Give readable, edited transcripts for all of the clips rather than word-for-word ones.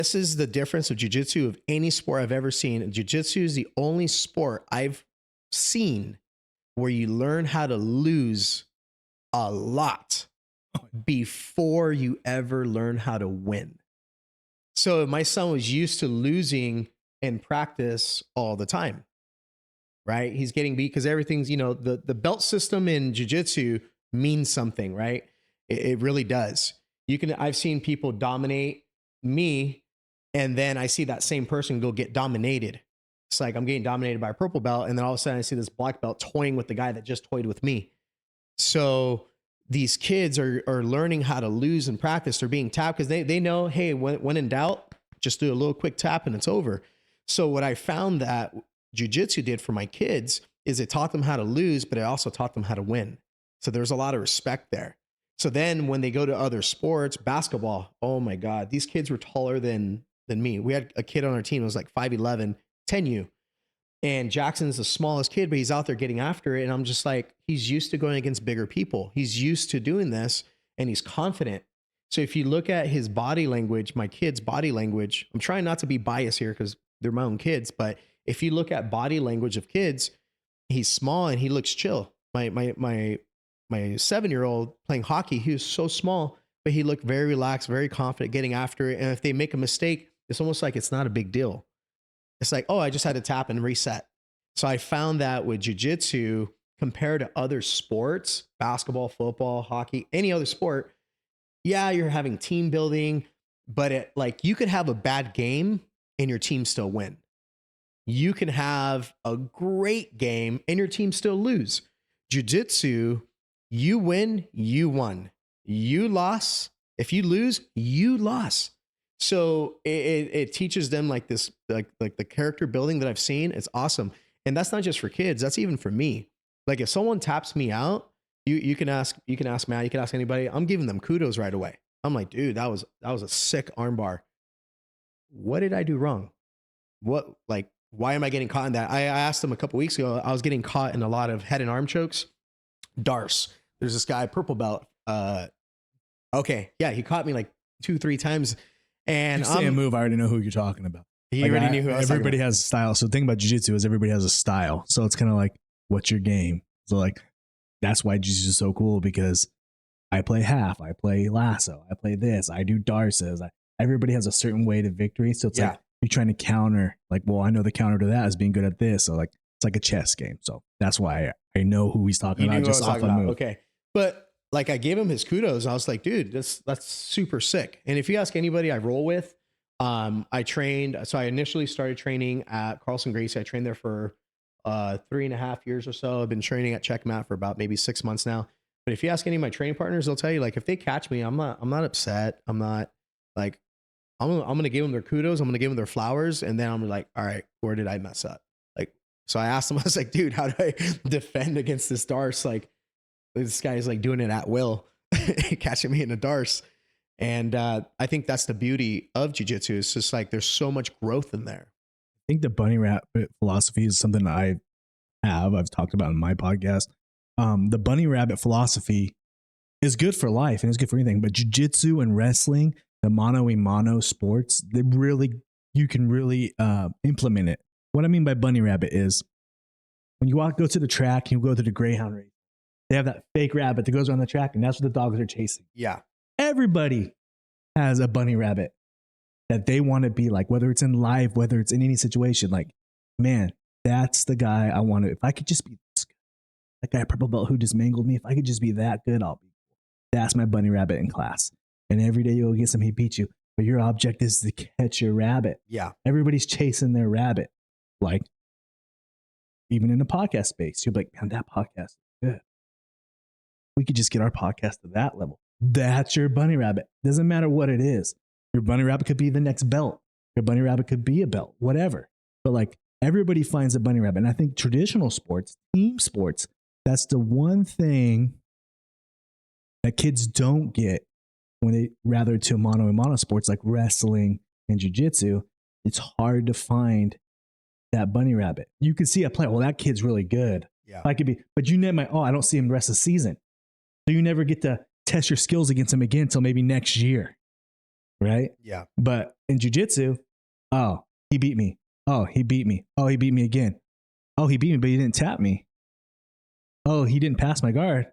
This is the difference of jiu-jitsu of any sport I've ever seen. Jiu-jitsu is the only sport I've seen where you learn how to lose a lot before you ever learn how to win. So my son was used to losing in practice all the time, right? He's getting beat because everything's, the belt system in jiu-jitsu means something, right? It really does. I've seen people dominate me, and then I see that same person go get dominated. It's like I'm getting dominated by a purple belt, and then all of a sudden I see this black belt toying with the guy that just toyed with me. So these kids are learning how to lose in practice. They're being tapped because they know, hey, when in doubt, just do a little quick tap and it's over. So what I found that jiu-jitsu did for my kids is it taught them how to lose, but it also taught them how to win. So there's a lot of respect there. So then when they go to other sports, basketball, oh my God, these kids were taller than me. We had a kid on our team who was like 5'11", 10U. And Jackson's the smallest kid, but he's out there getting after it. And I'm just like, he's used to going against bigger people. He's used to doing this and he's confident. So if you look at his body language, my kid's body language, I'm trying not to be biased here because they're my own kids. But if you look at body language of kids, he's small and he looks chill. My 7-year-old playing hockey, he was so small, but he looked very relaxed, very confident, getting after it. And if they make a mistake, it's almost like it's not a big deal. It's like, oh, I just had to tap and reset. So I found that with jiu-jitsu, compared to other sports, basketball, football, hockey, any other sport, yeah, you're having team building, but you could have a bad game and your team still win. You can have a great game and your team still lose. Jiu-jitsu, you win, you won. You lost. If you lose, you lost. So it teaches them like this, like the character building that I've seen. It's awesome. And that's not just for kids. That's even for me. Like if someone taps me out, you can ask Matt, you can ask anybody. I'm giving them kudos right away. I'm like, dude, that was a sick armbar. What did I do wrong? Why am I getting caught in that? I asked them a couple weeks ago. I was getting caught in a lot of head and arm chokes. Darce. There's this guy, purple belt. Okay. Yeah. He caught me like 2-3 times. And you say a move, I already know who you're talking about. He already knew who I was talking Everybody about. has a style. So the thing about jiu-jitsu is everybody has a style. So it's kind of like, what's your game? So like, that's why jiu-jitsu is so cool, because I play half, I play lasso, I play this, I do darces. Everybody has a certain way to victory. So it's like, you're trying to counter, like, well, I know the counter to that is being good at this. So like, it's like a chess game. So that's why I know who he's talking about just off the move. Okay. But like I gave him his kudos. I was like, dude, that's super sick. And if you ask anybody I roll with, I trained. So I initially started training at Carlson Gracie. I trained there for 3.5 years or so. I've been training at Checkmat for about maybe 6 months now. But if you ask any of my training partners, they'll tell you, like, if they catch me, I'm not upset. I'm not like, I'm going to give them their kudos. I'm going to give them their flowers. And then I'm like, all right, where did I mess up? Like, so I asked him, I was like, dude, how do I defend against this Darce? Like, this guy's like doing it at will, catching me in a Darce. And I think that's the beauty of jiu-jitsu. It's just like, there's so much growth in there. I think the bunny rabbit philosophy is something I've talked about in my podcast. The bunny rabbit philosophy is good for life and it's good for anything, but jiu-jitsu and wrestling, the mano-a-mano sports, you can really implement it. What I mean by bunny rabbit is when you go to the track, you go to the greyhound race, they have that fake rabbit that goes around the track, and that's what the dogs are chasing. Yeah. Everybody has a bunny rabbit that they want to be like, whether it's in life, whether it's in any situation. Like, man, that's the guy I want to. If I could just be this guy, that guy purple belt who just mangled me, if I could just be that good, I'll be cool. That's my bunny rabbit in class. And every day you'll get some, he beat you. But your object is to catch your rabbit. Yeah. Everybody's chasing their rabbit. Like, even in the podcast space, you'll be like, man, that podcast is good. We could just get our podcast to that level. That's your bunny rabbit. Doesn't matter what it is. Your bunny rabbit could be the next belt. Your bunny rabbit could be a belt, whatever. But like, everybody finds a bunny rabbit. And I think traditional sports, team sports, that's the one thing that kids don't get when they rather to mano-a-mano sports like wrestling and jiu-jitsu. It's hard to find that bunny rabbit. You can see a player, well, that kid's really good. Yeah. I could be, but you never, I don't see him the rest of the season. So you never get to test your skills against him again until maybe next year. right? Yeah. But in jiu-jitsu, oh, he beat me. Oh, he beat me. Oh, he beat me again. Oh, he beat me, but he didn't tap me. Oh, he didn't pass my guard.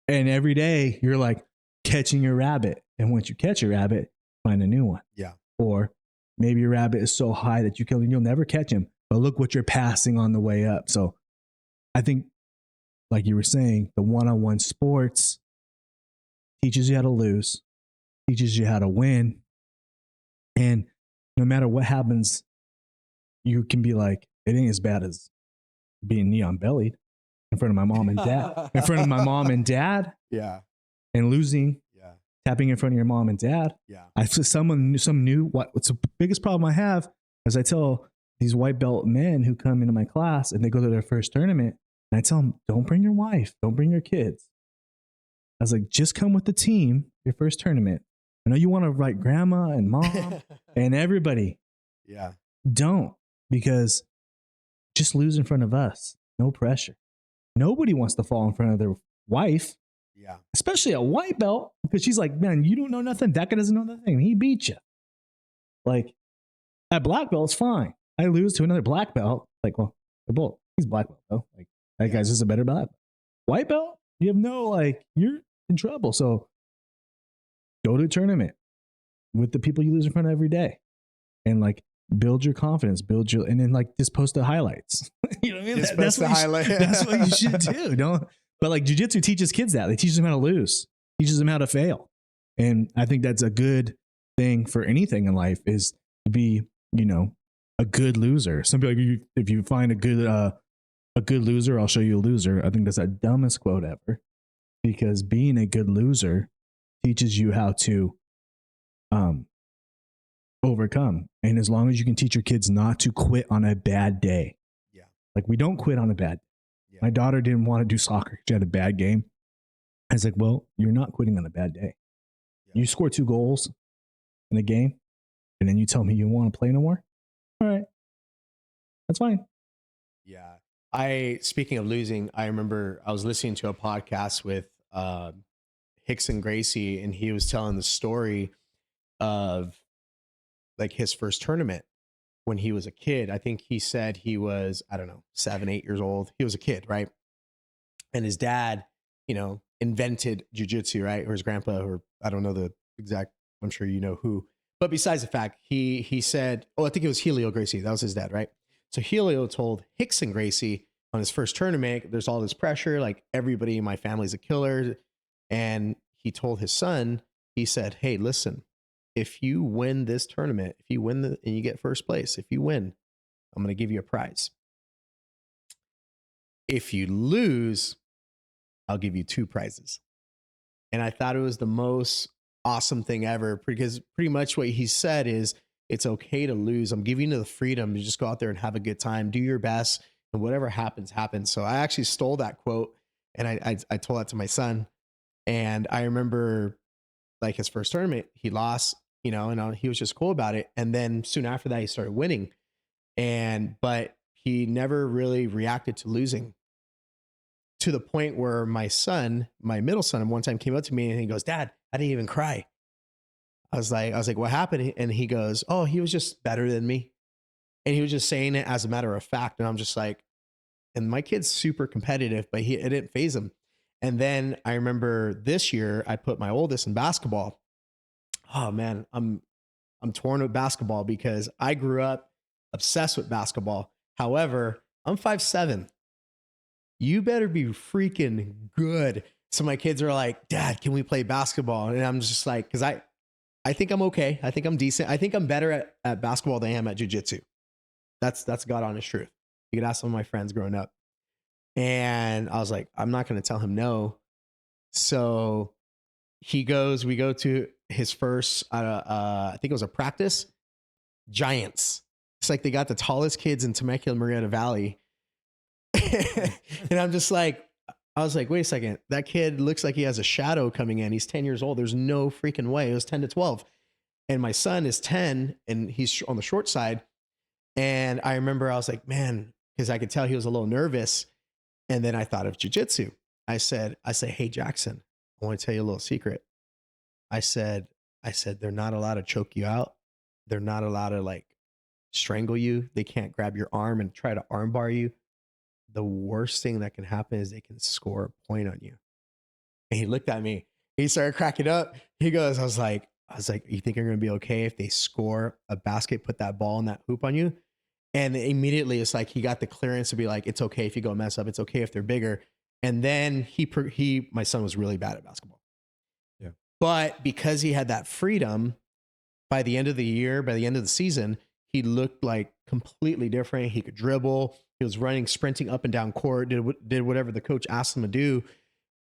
And every day you're like catching your rabbit. And once you catch a rabbit, find a new one. Yeah. Or maybe your rabbit is so high that you'll never catch him. But look what you're passing on the way up. So I think, like you were saying, the one-on-one sports teaches you how to lose, teaches you how to win. And no matter what happens, you can be like, it ain't as bad as being neon bellied in front of my mom and dad, Yeah. and losing, Yeah. tapping in front of your mom and dad. Yeah. Some knew what's the biggest problem I have is I tell these white belt men who come into my class and they go to their first tournament and I tell them, don't bring your wife, don't bring your kids. I was like, just come with the team, your first tournament. I know you want to write grandma and mom and everybody. Yeah. Don't, because just lose in front of us. No pressure. Nobody wants to fall in front of their wife. Yeah. Especially a white belt, because she's like, man, you don't know nothing. That guy doesn't know nothing. He beat you. Like, at black belt, it's fine. I lose to another black belt. Like, well, they're both. He's black belt, though. Like, that guy's just a better black belt. White belt, you have no, like, you're in trouble. So go to a tournament with the people you lose in front of every day. And, like, build your confidence, and then, like, just post the highlights. You know what I mean? Just post the highlight. That's what you should do. Don't. But like jiu-jitsu teaches kids that. They teach them how to lose, teaches them how to fail. And I think that's a good thing for anything in life, is to be, a good loser. Some people, if you find a good loser, I'll show you a loser. I think that's the dumbest quote ever, because being a good loser teaches you how to overcome. And as long as you can teach your kids not to quit on a bad day. Yeah. Like, we don't quit on a bad day. Yeah. My daughter didn't want to do soccer. She had a bad game. I was like, well, you're not quitting on a bad day. Yeah. You score 2 goals in a game, and then you tell me you want to play no more? All right. That's fine. Yeah. Speaking of losing, I remember I was listening to a podcast with Rickson Gracie, and he was telling the story of, like, his first tournament when he was a kid. I think he said he was, 7, 8 years old. He was a kid, right? And his dad, invented jiu-jitsu, right? Or his grandpa, or I don't know the exact, I'm sure you know who. But besides the fact, he said, I think it was Helio Gracie. That was his dad, right? So Helio told Rickson Gracie on his first tournament, there's all this pressure, like, everybody in my family's a killer. And he told his son, he said, hey, listen, if you win this tournament, if you win and you get first place, if you win, I'm going to give you a prize. If you lose, I'll give you 2 prizes. And I thought it was the most awesome thing ever, because pretty much what he said is, it's okay to lose. I'm giving you the freedom to just go out there and have a good time, do your best, and whatever happens, happens. So I actually stole that quote, and I told that to my son. And I remember, like, his first tournament, he lost, and he was just cool about it. And then soon after that, he started winning. But he never really reacted to losing, to the point where my middle son, one time came up to me and he goes, Dad, I didn't even cry. I was like, what happened? And he goes, oh, he was just better than me. And he was just saying it as a matter of fact. And I'm just like, and my kid's super competitive, but it didn't faze him. And then I remember this year, I put my oldest in basketball. Oh man, I'm torn with basketball, because I grew up obsessed with basketball. However, I'm 5'7". You better be freaking good. So my kids are like, Dad, can we play basketball? And I'm just like, because I think I'm okay. I think I'm decent. I think I'm better at basketball than I am at jiu-jitsu. That's God honest truth. You could ask some of my friends growing up. And I was like, I'm not going to tell him no. So we go to his first, I think it was a practice, Giants. It's like they got the tallest kids in Temecula-Murrieta Valley. And I'm just like, I was like, wait a second. That kid looks like he has a shadow coming in. He's 10 years old. There's no freaking way. It was 10 to 12. And my son is 10 and he's on the short side. And I remember I was like, man, because I could tell he was a little nervous. And then I thought of jiu-jitsu. I said, hey, Jackson, I want to tell you a little secret. I said, I said, they're not allowed to choke you out. They're not allowed to like strangle you. They can't grab your arm and try to armbar you. The worst thing that can happen is they can score a point on you. And he looked at me. He started cracking up. He goes, I was like, you think you're going to be okay if they score a basket, put that ball in that hoop on you? And immediately it's like he got the clearance to be like, it's okay if you go mess up. It's okay if they're bigger. And then my son was really bad at basketball. Yeah. But because he had that freedom, by the end of the year, by the end of the season, he looked like completely different. He could dribble. He was running, sprinting up and down court, did whatever the coach asked him to do.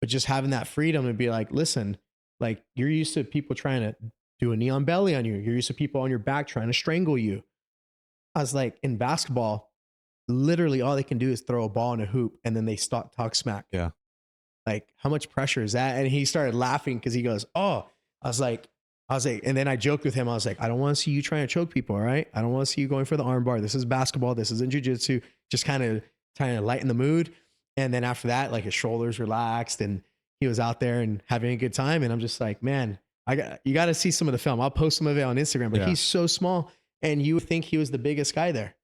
But just having that freedom and be like, listen, like you're used to people trying to do a knee on belly on you. You're used to people on your back trying to strangle you. I was like, in basketball, literally all they can do is throw a ball in a hoop and then they talk smack. Yeah. Like, how much pressure is that? And he started laughing because he goes, oh, I was like, and then I joked with him. I was like, I don't want to see you trying to choke people. All right. I don't want to see you going for the arm bar. This is basketball. This isn't jiu-jitsu. Just kind of trying to lighten the mood. And then after that, like his shoulders relaxed and he was out there and having a good time. And I'm just like, man, you got to see some of the film. I'll post some of it on Instagram, but he's so small and you would think he was the biggest guy there.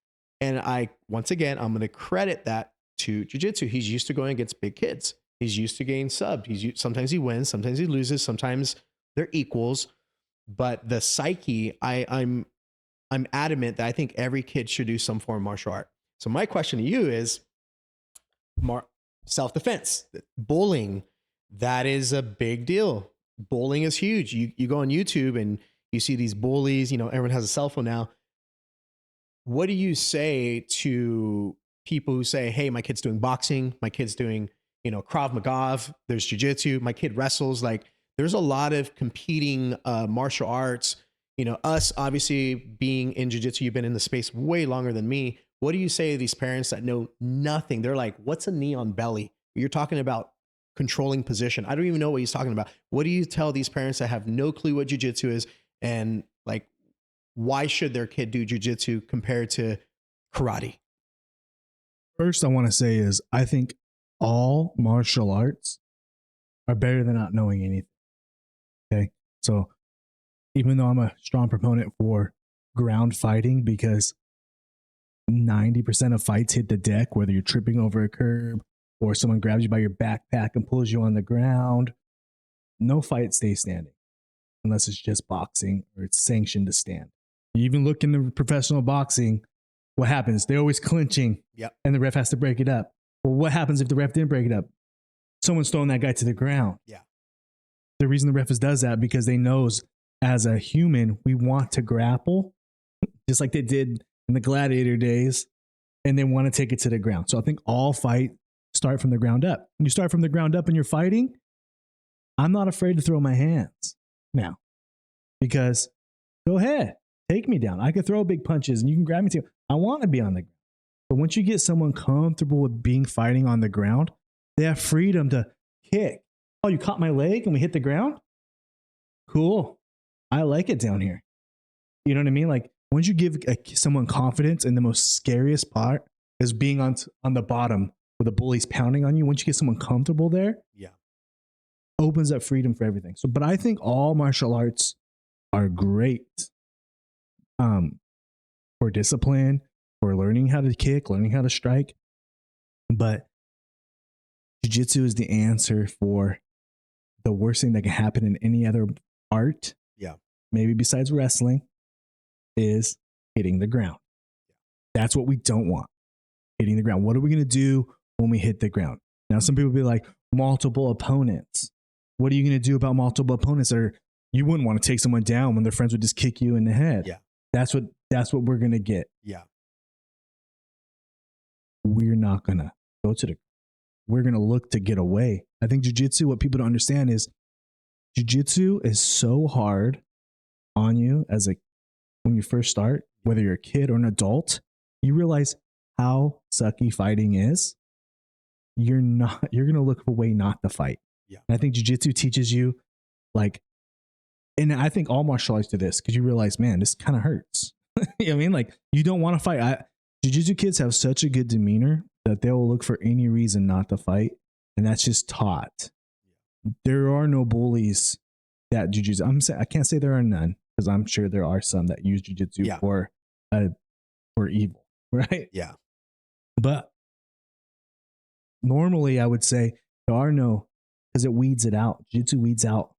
And once again, I'm going to credit that to jiu-jitsu. He's used to going against big kids. He's used to getting subbed. Sometimes he wins, sometimes he loses, sometimes they're equals. But the psyche, I'm adamant that I think every kid should do some form of martial art. So my question to you is self-defense, bullying. That is a big deal. Bullying is huge. You go on YouTube and you see these bullies, everyone has a cell phone now. What do you say to people who say, hey, my kid's doing boxing, my kid's doing, Krav Maga, there's jiu-jitsu, my kid wrestles, like there's a lot of competing martial arts. Us obviously being in jiu-jitsu, you've been in the space way longer than me. What do you say to these parents that know nothing? They're like, what's a knee on belly? You're talking about controlling position. I don't even know what he's talking about. What do you tell these parents that have no clue what jiu-jitsu is? And like, why should their kid do jiu-jitsu compared to karate? First, I want to say is I think all martial arts are better than not knowing anything. Okay. So even though I'm a strong proponent for ground fighting because 90% of fights hit the deck, whether you're tripping over a curb or someone grabs you by your backpack and pulls you on the ground, no fight stays standing unless it's just boxing or it's sanctioned to stand. You even look into professional boxing, what happens? They're always clinching and the ref has to break it up. Well, what happens if the ref didn't break it up? Someone's throwing that guy to the ground. Yeah. The reason the ref does that because they knows as a human, we want to grapple just like they did in the gladiator days and they want to take it to the ground. So I think all fight start from the ground up. When you start from the ground up and you're fighting, I'm not afraid to throw my hands now because go ahead, take me down. I can throw big punches and you can grab me too. I want to be on the ground. But once you get someone comfortable with being fighting on the ground, they have freedom to kick. Oh, you caught my leg and we hit the ground? Cool. I like it down here. You know what I mean? Like once you give someone confidence, and the most scariest part is being on the bottom where the bully's pounding on you. Once you get someone comfortable there, opens up freedom for everything. So, but I think all martial arts are great for discipline, for learning how to kick, learning how to strike. But jiu-jitsu is the answer for the worst thing that can happen in any other art. Yeah. Maybe besides wrestling is hitting the ground. That's what we don't want. Hitting the ground. What are we going to do when we hit the ground? Now, some people be like, multiple opponents. What are you going to do about multiple opponents? Or you wouldn't want to take someone down when their friends would just kick you in the head. Yeah. That's what we're going to get. Yeah. We're not going to go to we're going to look to get away. I think jiu-jitsu, what people don't understand is jiu-jitsu is so hard on you when you first start, whether you're a kid or an adult, you realize how sucky fighting is. You're going to look for a way not to fight. Yeah. And I think jiu-jitsu teaches you and I think all martial arts do this because you realize, man, this kind of hurts. You know what I mean? Like you don't want to fight. Jiu-jitsu kids have such a good demeanor that they will look for any reason not to fight. And that's just taught. There are no bullies that jujitsu. I can't say there are none, because I'm sure there are some that use jujitsu for evil, right? Yeah. But normally I would say there are no, because it weeds it out. Jiu-jitsu weeds out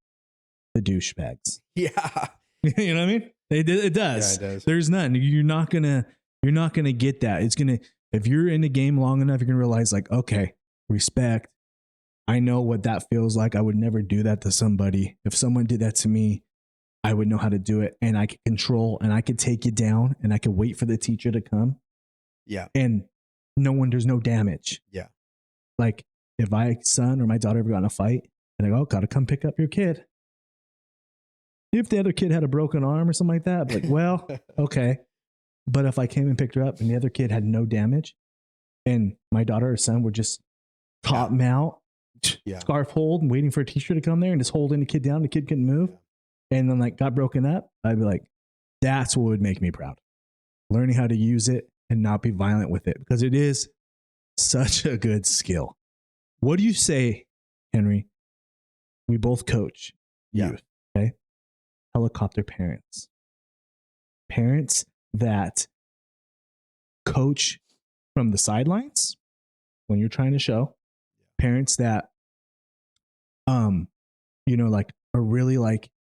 the douchebags. Yeah. You know what I mean? It does. Yeah, it does. There's none. You're not gonna get that. It's gonna, if you're in the game long enough, you're gonna realize, like, okay, respect. I know what that feels like. I would never do that to somebody. If someone did that to me, I would know how to do it, and I could control, and I could take you down, and I could wait for the teacher to come. Yeah. And there's no damage. Yeah. Like, if my son or my daughter ever got in a fight, and I go, gotta come pick up your kid. If the other kid had a broken arm or something like that, I'd be like, well, okay. But if I came and picked her up and the other kid had no damage, and my daughter or son were just caught him out, scarf hold, and waiting for a teacher to come there and just holding the kid down, the kid couldn't move, and then like got broken up, I'd be like, that's what would make me proud. Learning how to use it and not be violent with it, because it is such a good skill. What do you say, Henry? We both coach youth, okay? Helicopter parents. Parents that coach from the sidelines when you're trying to show. Parents that, like, are really like,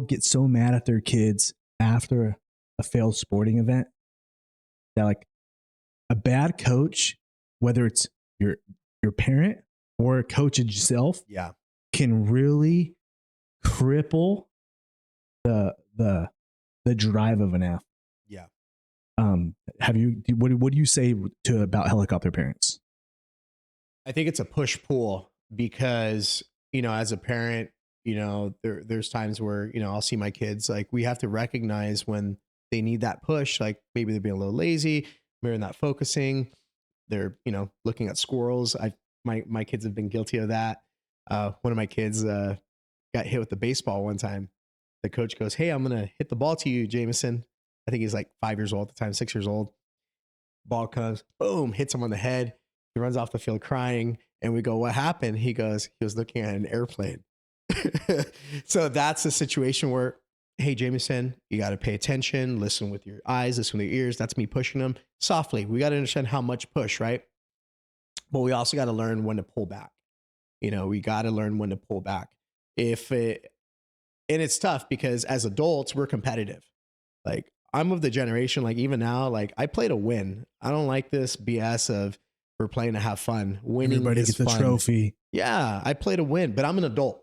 get so mad at their kids after a failed sporting event that, like, a bad coach, whether it's your parent or a coach itself, can really cripple the drive of an athlete. Yeah. What do you say about helicopter parents? I think it's a push-pull, because, as a parent, there's times where, I'll see my kids, like, we have to recognize when they need that push, like maybe they're being a little lazy, maybe they're not focusing, they're, looking at squirrels. My kids have been guilty of that. One of my kids got hit with the baseball one time. The coach goes, "Hey, I'm going to hit the ball to you, Jameson." I think he's like 5 years old at the time, 6 years old. Ball comes, boom, hits him on the head. He runs off the field crying. And we go, "What happened?" He goes, "He was looking at an airplane." So that's a situation where, hey, Jameson, you got to pay attention, listen with your eyes, listen with your ears. That's me pushing them softly. We got to understand how much push, right? But we also got to learn when to pull back. We got to learn when to pull back. And it's tough, because as adults, we're competitive. Like, I'm of the generation, like, even now, like, I play to win. I don't like this BS of we're playing to have fun. Winning Everybody is gets the fun. trophy. Yeah, I play to win, but I'm an adult,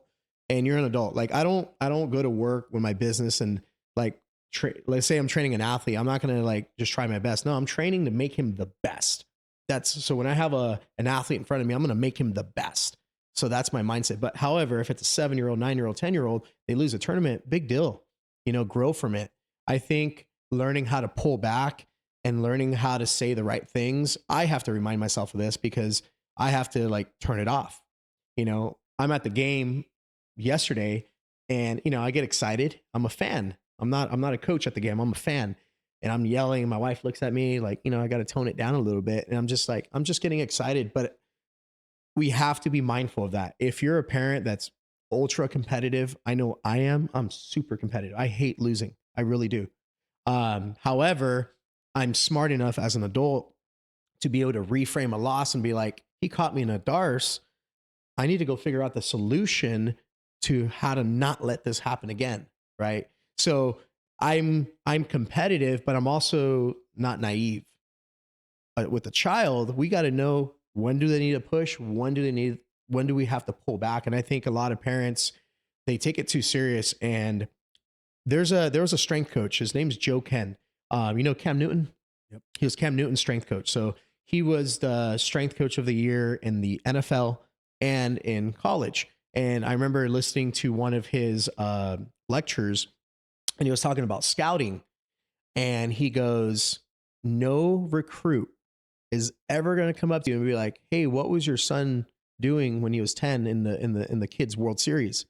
and you're an adult. Like, I don't go to work with my business and, like, let's say I'm training an athlete. I'm not going to, like, just try my best. No, I'm training to make him the best. So when I have an athlete in front of me, I'm going to make him the best. So that's my mindset. But however, if it's a 7-year-old, 9-year-old, 10-year-old, they lose a tournament, big deal, grow from it. I think learning how to pull back and learning how to say the right things. I have to remind myself of this, because I have to, like, turn it off. I'm at the game yesterday, and, I get excited. I'm a fan. I'm not a coach at the game. I'm a fan, and I'm yelling, and my wife looks at me like, I got to tone it down a little bit. And I'm just getting excited, but we have to be mindful of that. If you're a parent that's ultra competitive, I know I am. I'm super competitive. I hate losing. I really do. However, I'm smart enough as an adult to be able to reframe a loss and be like, he caught me in a darce. I need to go figure out the solution to how to not let this happen again. Right. So I'm competitive, but I'm also not naive. With a child, we got to know, when do they need a push? When do we have to pull back? And I think a lot of parents, they take it too serious. And there was a strength coach. His name's Joe Ken. Cam Newton? Yep. He was Cam Newton's strength coach. So he was the strength coach of the year in the NFL and in college. And I remember listening to one of his lectures, and he was talking about scouting. And he goes, no recruit is ever going to come up to you and be like, "Hey, what was your son doing when he was 10 in the kids World Series?"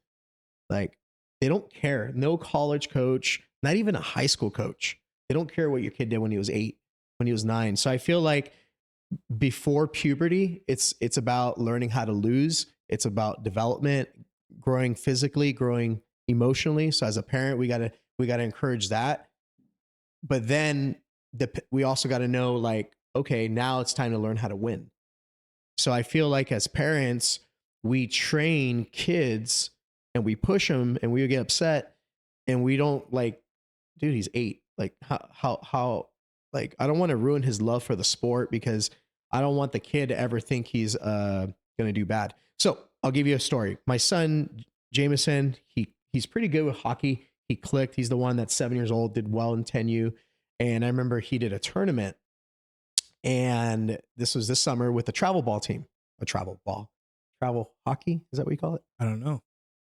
Like, they don't care. No college coach, not even a high school coach, they don't care what your kid did when he was 8, when he was 9. So I feel like before puberty, it's about learning how to lose. It's about development, growing physically, growing emotionally. So as a parent, we gotta encourage that. But then we also got to know, like, okay, now it's time to learn how to win. So I feel like as parents, we train kids and we push them and we get upset and we don't, like, dude, he's 8. Like how, like, I don't want to ruin his love for the sport because I don't want the kid to ever think he's going to do bad. So I'll give you a story. My son, Jameson, he's pretty good with hockey. He clicked. He's the one that's 7 years old, did well in 10U. And I remember he did a tournament, and this was this summer with a travel hockey. Is that what you call it? I don't know.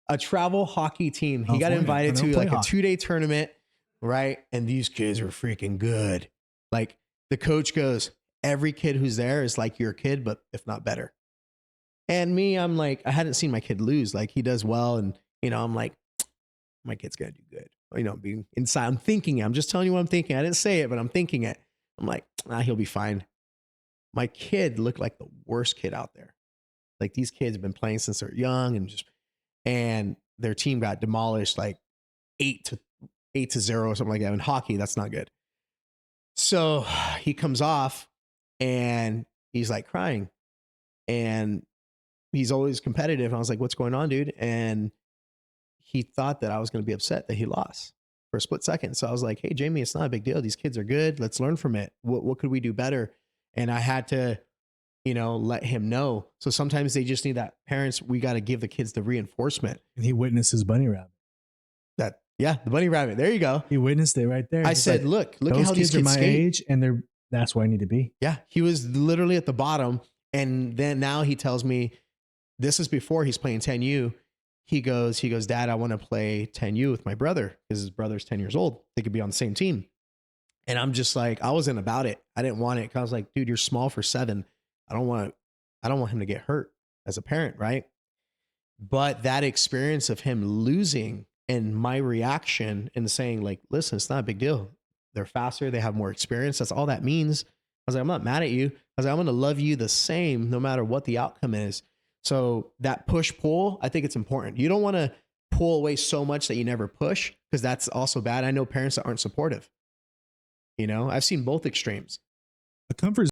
A travel hockey team. He got California. invited I don't to play like a hockey. 2-day tournament, right? And these kids were freaking good. Like, the coach goes, every kid who's there is like your kid, but if not better. And me, I'm like, I hadn't seen my kid lose. Like, he does well, and I'm like, my kid's gonna do good. Being inside, I'm thinking it. I'm just telling you what I'm thinking. I didn't say it, but I'm thinking it. I'm like, he'll be fine. My kid looked like the worst kid out there. Like, these kids have been playing since they're young, and their team got demolished, like 8-0 or something like that. In hockey, that's not good. So he comes off and he's like crying, and he's always competitive. I was like, what's going on, dude? And he thought that I was going to be upset that he lost for a split second. So I was like, hey, Jamie, it's not a big deal. These kids are good. Let's learn from it. What could we do better? And I had to, let him know. So sometimes they just need that. Parents, we got to give the kids the reinforcement. And he witnessed his bunny rabbit. The bunny rabbit. There you go. He witnessed it right there. I He's said, like, look at how these kids are my skate. age, and that's where I need to be. Yeah. He was literally at the bottom. And then now he tells me, this is before he's playing 10U. He goes, Dad, I want to play 10U with my brother because his brother's 10 years old. They could be on the same team. And I'm just like, I wasn't about it. I didn't want it. Cause I was like, dude, you're small for 7. I don't want him to get hurt as a parent. Right. But that experience of him losing and my reaction and saying, like, listen, it's not a big deal. They're faster. They have more experience. That's all that means. I was like, I'm not mad at you. I was like, I'm going to love you the same, no matter what the outcome is. So that push pull, I think it's important. You don't want to pull away so much that you never push, because that's also bad. I know parents that aren't supportive. I've seen both extremes. A comfort